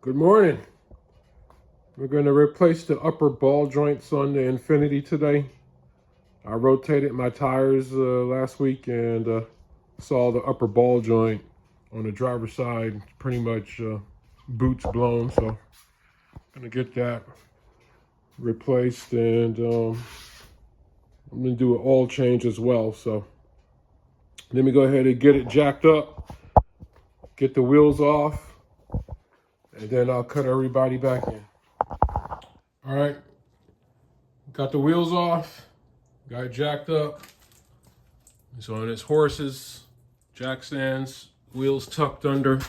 Good morning. We're going to replace the upper ball joints on the Infiniti today. I rotated my tires last week and saw the upper ball joint on the driver's side pretty much boots blown. So I'm going to get that replaced and I'm going to do an oil change as well. So let me go ahead and get it jacked up, get the wheels off, and then I'll cut everybody back in. All right, got the wheels off, got it jacked up. So on its horses, jack stands, wheels tucked under.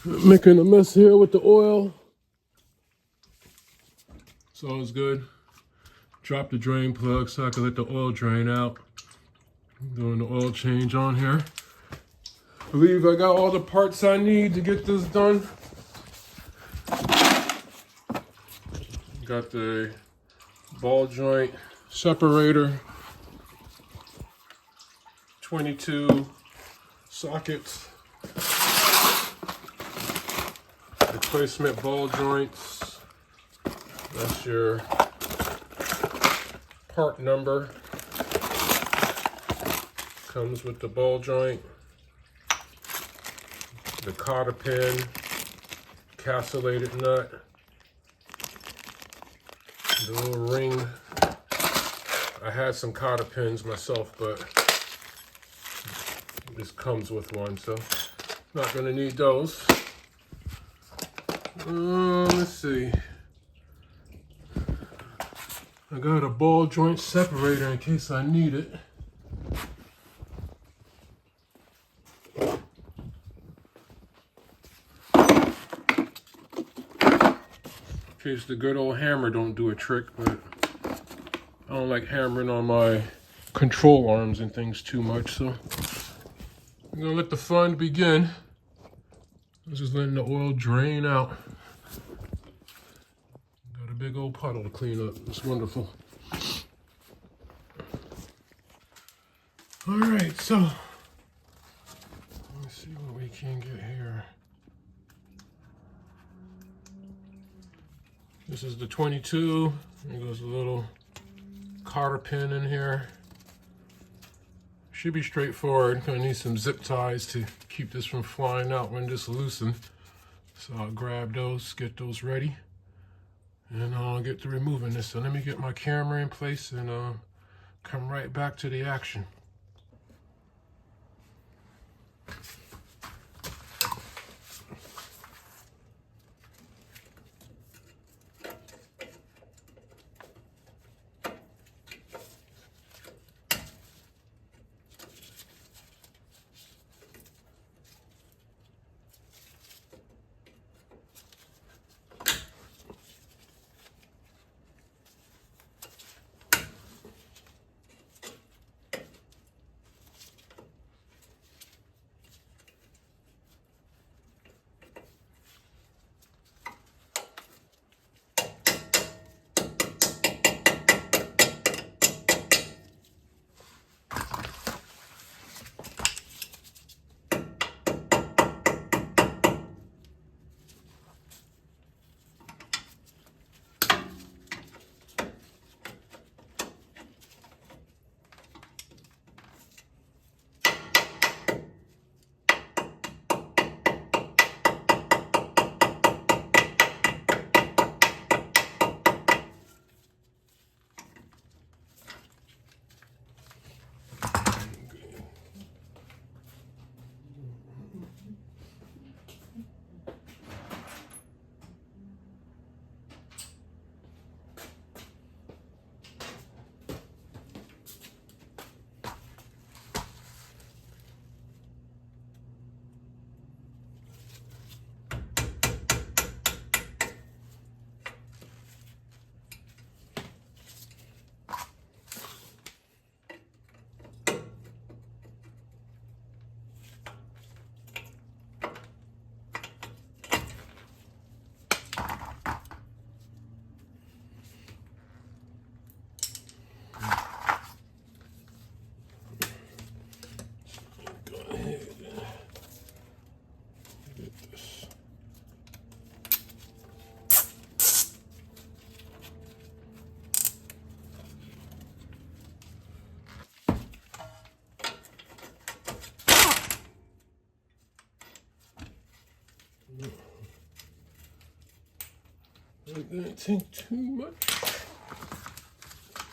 Making a mess here with the oil. So it's good. Drop the drain plug so I can let the oil drain out. Doing the oil change on here. Believe I got all the parts I need to get this done. Got the ball joint separator, 22 sockets, replacement ball joints. That's your part number. Comes with the ball joint, the cotter pin, castellated nut, the little ring. I had some cotter pins myself, but this comes with one, so not gonna need those. Let's see. I got a ball joint separator in case I need it. In case the good old hammer don't do a trick, but I don't like hammering on my control arms and things too much, so I'm gonna let the fun begin. I'm just letting the oil drain out. Got a big old puddle to clean up. It's wonderful. All right, so let's see what we can get here. This is the 22. There goes a little cotter pin in here. Should be straightforward. Gonna need some zip ties to keep this from flying out when this loosened. So I'll grab those, get those ready, and I'll get to removing this. So let me get my camera in place and come right back to the action. That didn't take too much.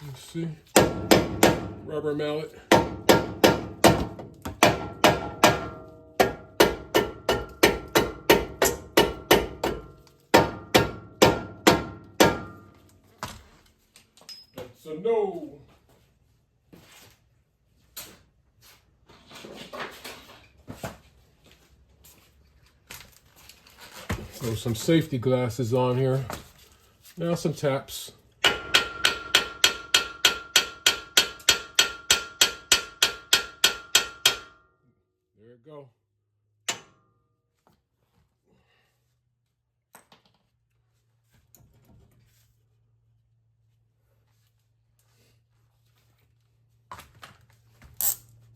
Let's see. Rubber mallet. That's a no. Throw some safety glasses on here. Now some taps. There you go.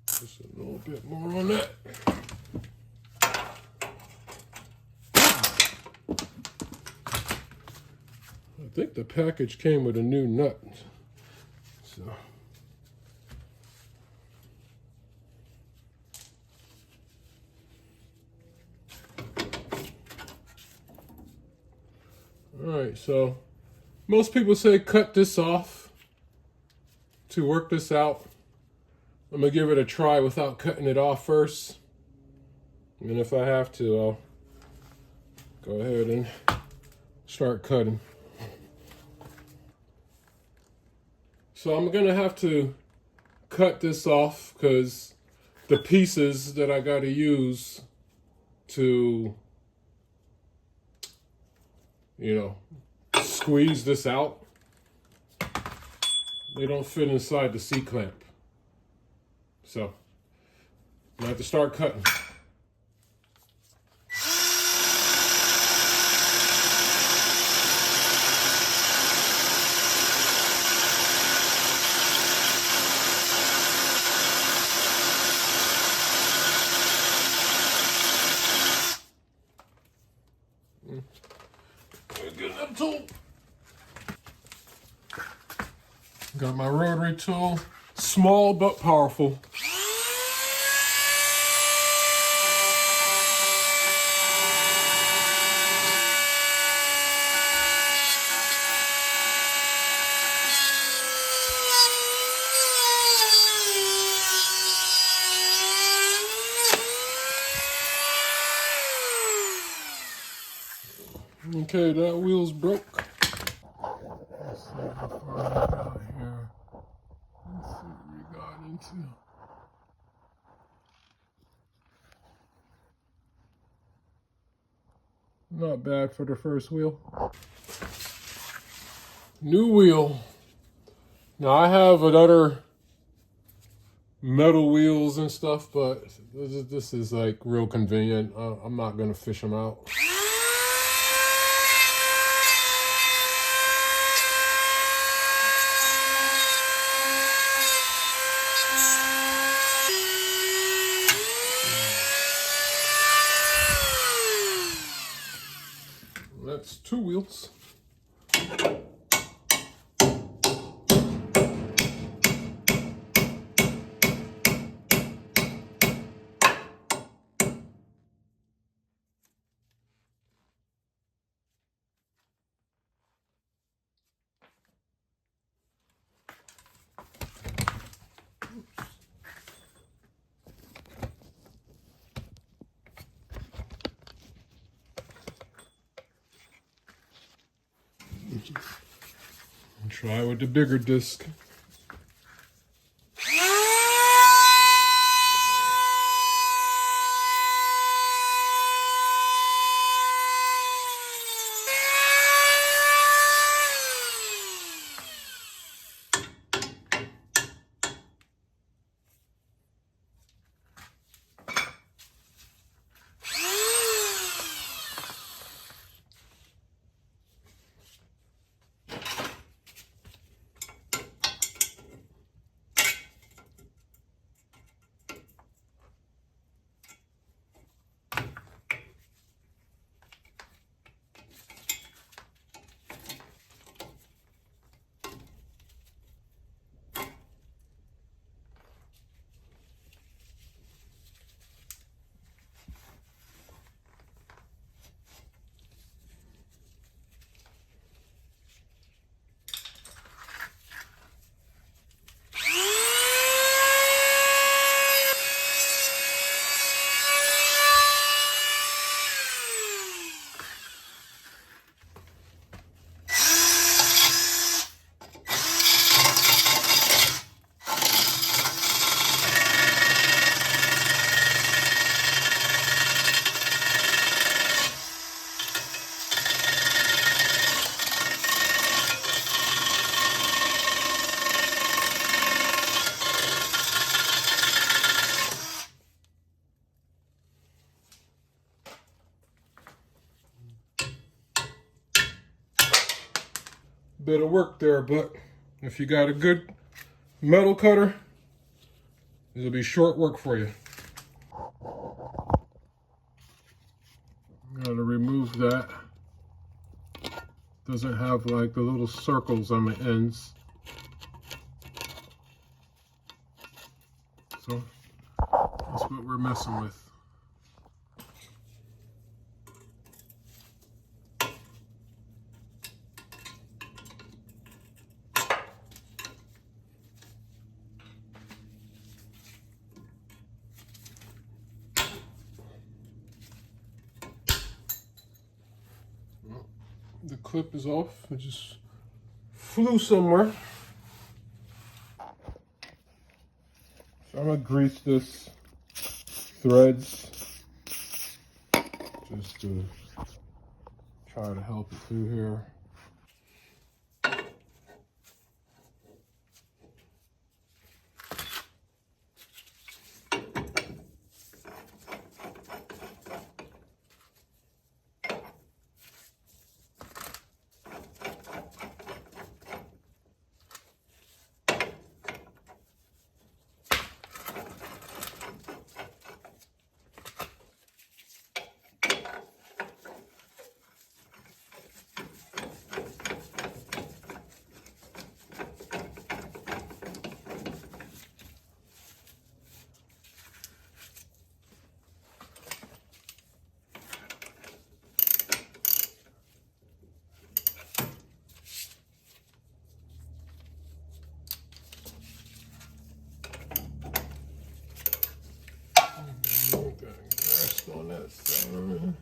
Just a little bit more on that. I think the package came with a new nut. So. All right, so most people say cut this off to work this out. I'm gonna give it a try without cutting it off first. And if I have to, I'll go ahead and start cutting. So I'm gonna have to cut this off because the pieces that I gotta use to, squeeze this out, they don't fit inside the C-clamp. So I have to start cutting. Get that tool. Got my rotary tool, small but powerful. Okay, that wheel's broke. Let's see how far we got here. Let's see what we got into. Not bad for the first wheel. New wheel. Now I have another metal wheels and stuff, but this is like real convenient. I'm not gonna fish them out. That's two wheels. Try with the bigger disc. bit of work there, but if you got a good metal cutter, it'll be short work for you. I'm gonna remove that. Doesn't have like the little circles on the ends. So that's what we're messing with. The clip is off. It just flew somewhere. So I'm gonna grease this threads just to try to help it through here. On that side.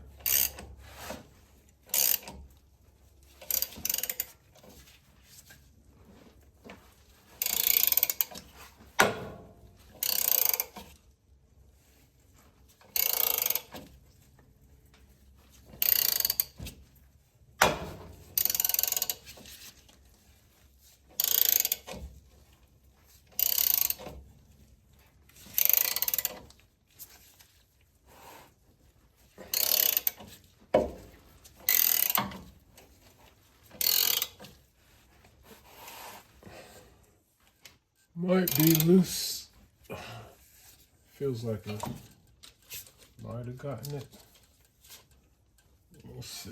Might be loose. Feels like I might have gotten it. We'll see.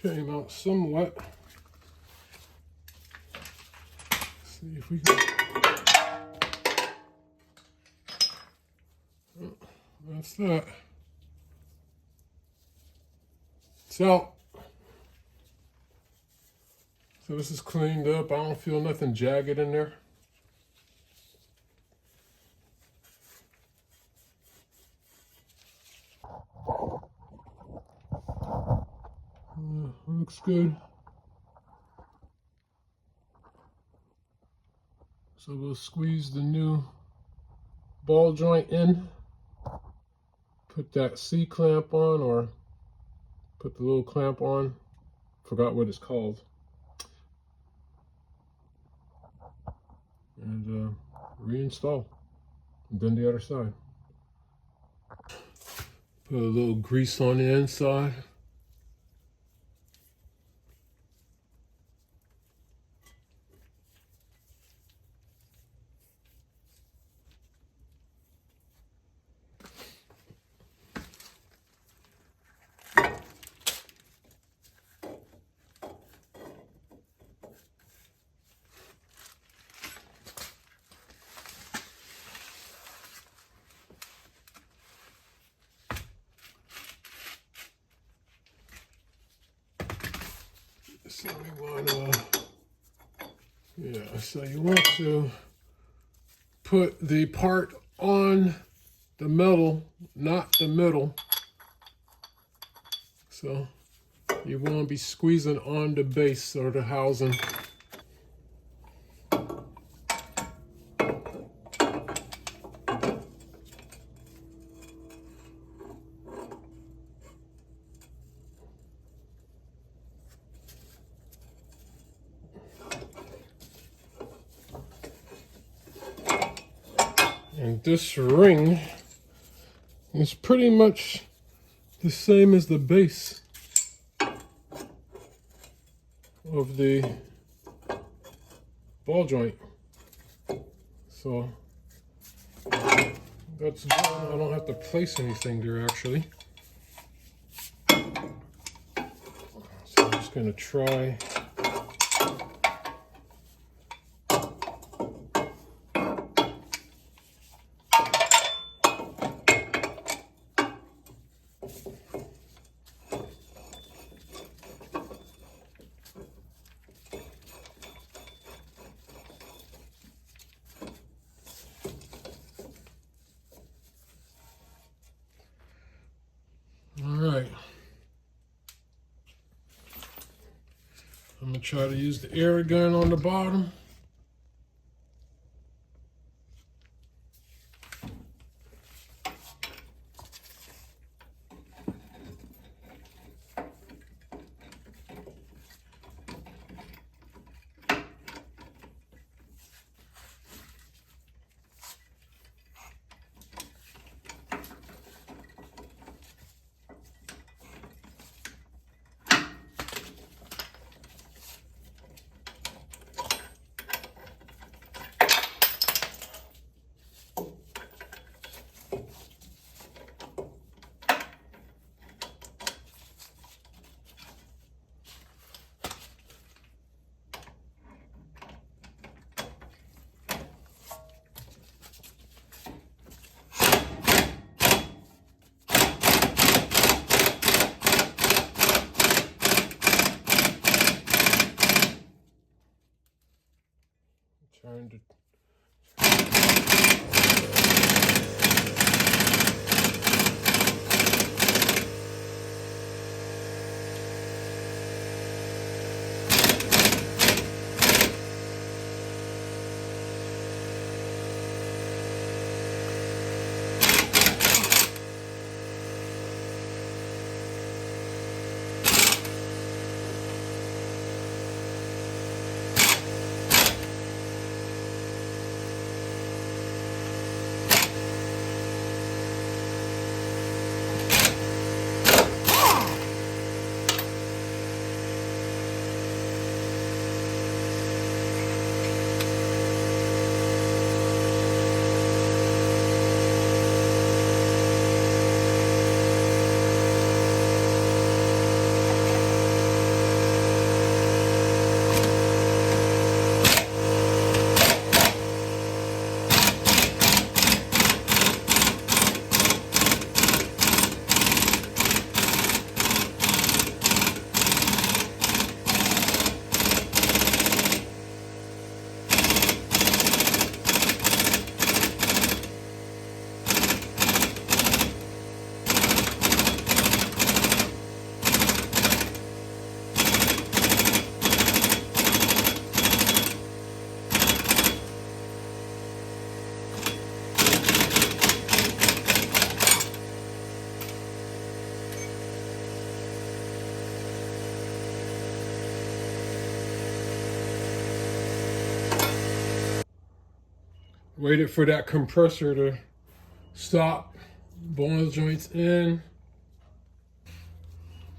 Came out somewhat. See if we can. That's that. It's out. So this is cleaned up. I don't feel nothing jagged in there. Looks good. So we'll squeeze the new ball joint in, put that C-clamp on, or put the little clamp on. Forgot what it's called. And reinstall. And then the other side. Put a little grease on the inside. So you want to put the part on the metal, not the middle. So you want to be squeezing on the base or the housing. And this ring is pretty much the same as the base of the ball joint. So that's good. I don't have to place anything there actually. So I'm just gonna try. All right. I'm gonna try to use the air gun on the bottom. Trying to waited for that compressor to stop. Ball joints in.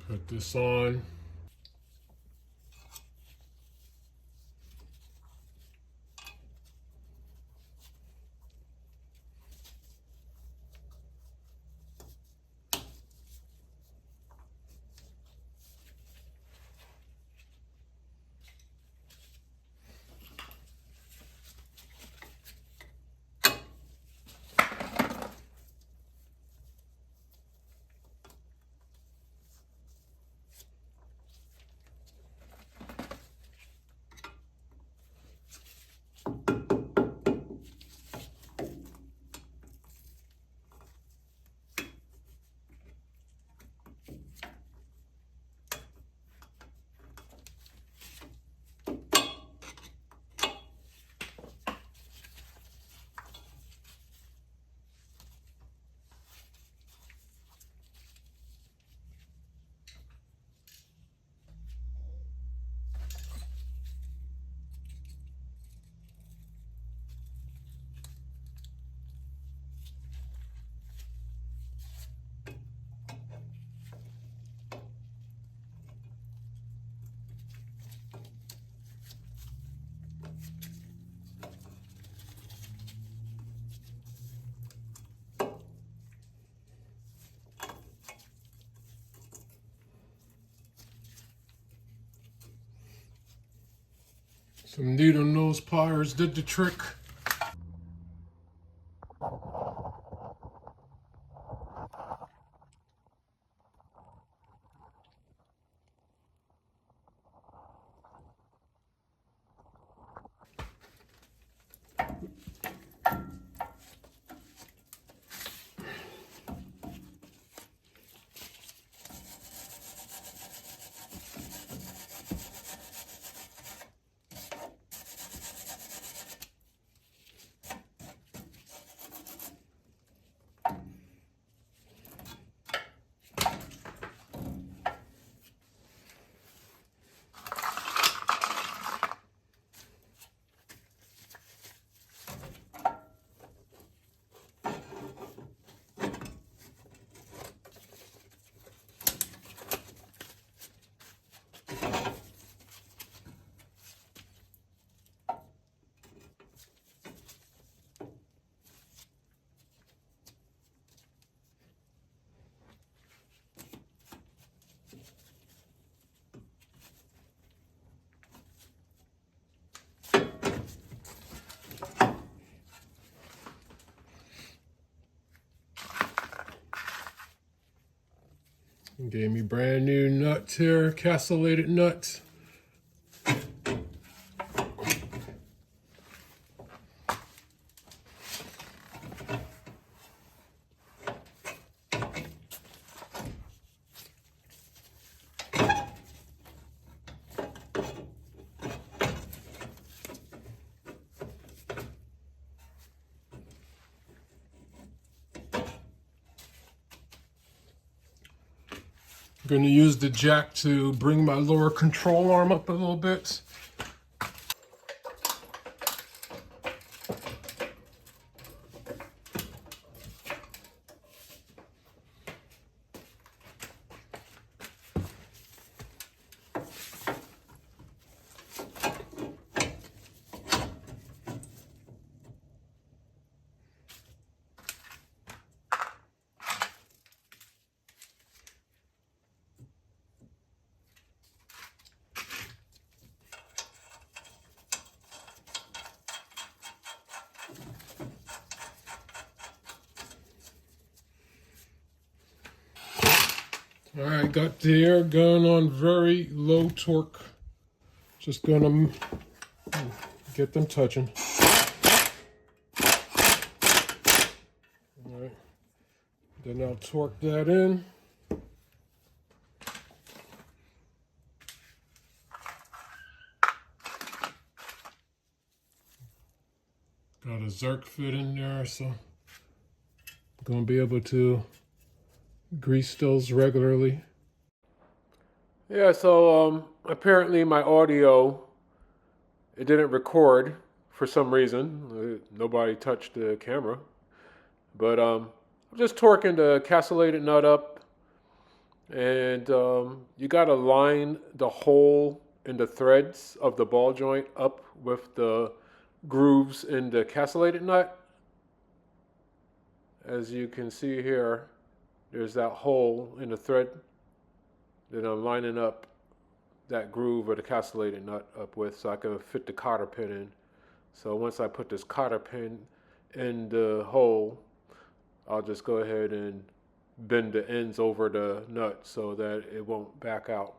Put this on. Some needle nose pliers did the trick. Gave me brand new nuts here, castellated nuts. I'm going to use the jack to bring my lower control arm up a little bit. All right, got the air gun on very low torque. Just gonna get them touching. All right, then I'll torque that in. Got a Zerk fit in there, so I'm gonna be able to grease those regularly. Yeah, so apparently my audio, it didn't record for some reason. Nobody touched the camera. But I'm just torquing the castellated nut up. And you got to line the hole in the threads of the ball joint up with the grooves in the castellated nut. As you can see here, there's that hole in the thread that I'm lining up that groove or the castellated nut up with so I can fit the cotter pin in. So once I put this cotter pin in the hole, I'll just go ahead and bend the ends over the nut so that it won't back out.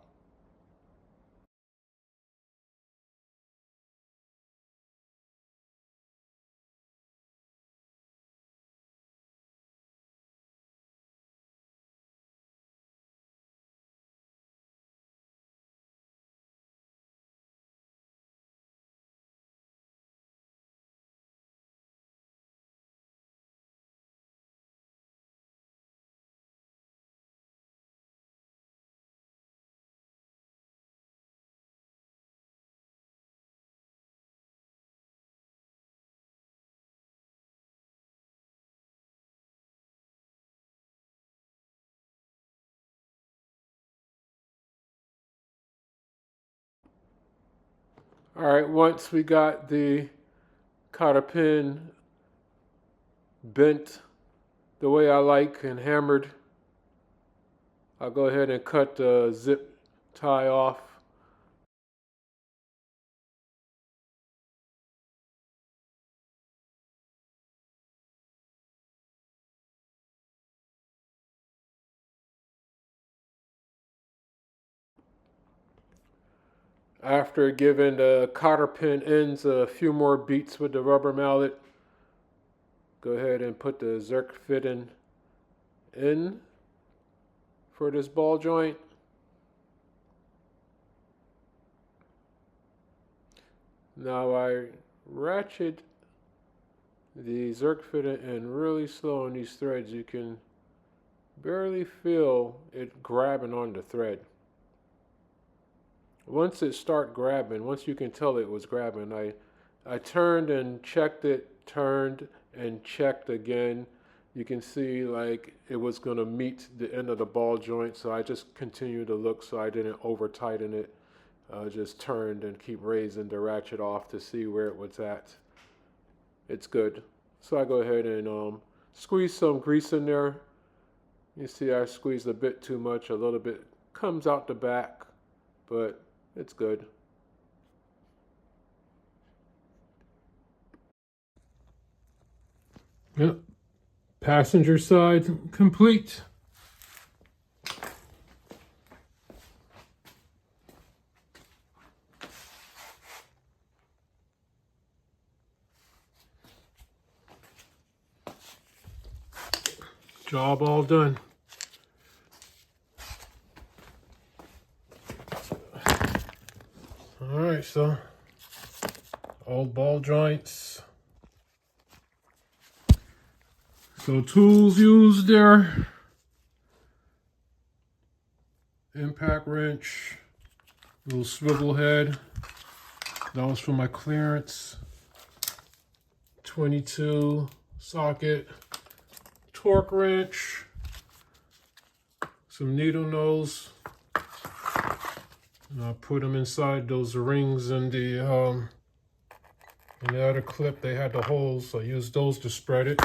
All right, once we got the cotter pin bent the way I like and hammered, I'll go ahead and cut the zip tie off. After giving the cotter pin ends a few more beats with the rubber mallet, go ahead and put the Zerk fitting in for this ball joint. Now I ratchet the Zerk fitting in really slow on these threads. You can barely feel it grabbing on the thread. Once it start grabbing, once you can tell it was grabbing, I turned and checked it, turned and checked again. You can see like it was going to meet the end of the ball joint, so I just continued to look so I didn't over tighten it. Just turned and keep raising the ratchet off to see where it was at. It's good. So I go ahead and squeeze some grease in there. You see I squeezed a bit too much, a little bit comes out the back, but it's good. Yep. Passenger side complete. Job all done. All right, so old ball joints. So tools used there. Impact wrench, little swivel head. That was for my clearance. 22 socket. Torque wrench, some needle nose, and I put them inside those rings in the other clip. They had the holes, so I used those to spread it.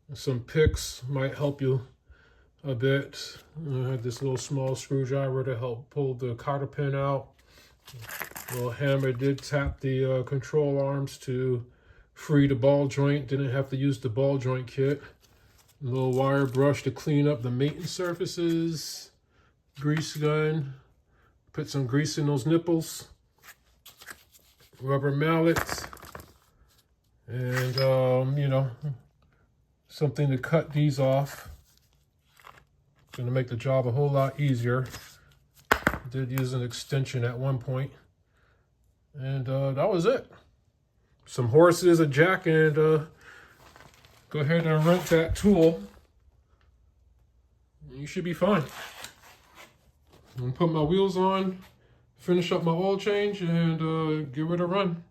And some picks might help you a bit. I had this little small screwdriver to help pull the cotter pin out. A little hammer did tap the control arms to free the ball joint. Didn't have to use the ball joint kit. A little wire brush to clean up the maintenance surfaces. Grease gun. Put some grease in those nipples. Rubber mallet. And, something to cut these off. Going to make the job a whole lot easier. Did use an extension at one point. And that was it. Some horses, a jack, and go ahead and rent that tool. You should be fine. I'm gonna put my wheels on, finish up my oil change, and give it a run.